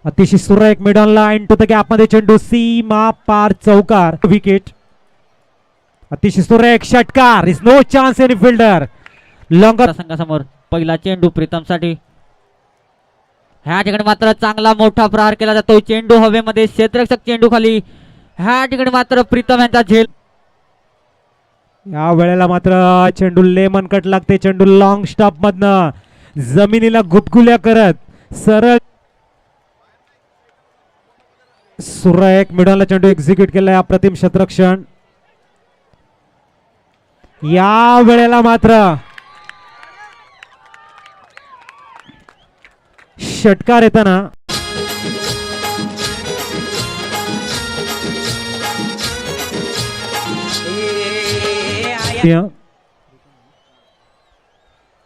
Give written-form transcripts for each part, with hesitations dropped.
अतिशय सुरेख middle line to the gap मध्ये चेंडू सीमा पार चौकार विकेट. अतिशय सुरेख षटकार is no chance any fielder long संघासमोर पहिला चेंडू प्रीतम साठी. ह्या ठिकाणी मात्र चांगला मोठा प्रहार केला जातो. चेंडू हवेमध्ये क्षेत्ररक्षक चेंडू खाली. ह्या ठिकाणी मात्र प्रीतम यांचा झेल. या वेळेला मात्र चेंडू लेमन कट लागते. चेंडू लॉंग स्टॉप मधनं जमिनीला गुदगुल्या करत सरळ सुरेख मिडलला चेंडू एक्झिक्यूट केलाय. अप्रतिम क्षेत्ररक्षण. या वेळेला मात्र षटकार येताना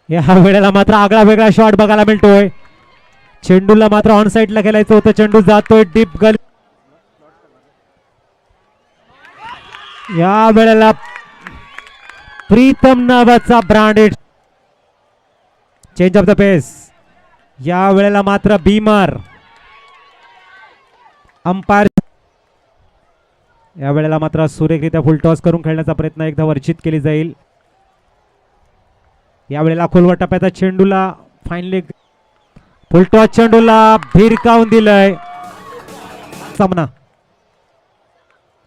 या वेळेला मात्र आगळा वेगळा शॉट बघायला मिळतोय. चेंडूला मात्र ऑन साइडला खेळायचं होतं. चेंडू जातोय डीप गल. या वेळेला प्रीतम नावाचा ब्रँडेड चेंज ऑफ द पेस. या वेळेला मात्र बीमर अंपायर. या वेळेला मात्र सुरेखरित्या फुल टॉस करून खेळण्याचा प्रयत्न एकदा वर्जित केली जाईल. या वेळेला खोलवर टप्प्याचा चेंडूला फायनली फुल टॉस चेंडूला भिरकावून दिलंय. सामना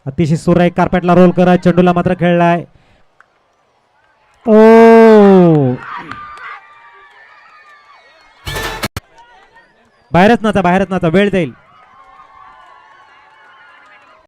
अतिशय सुरेख कार्पेटला रोल करत चेंडूला मात्र खेळलाय. ओ बाहेरच नाचा वेळ जाईल.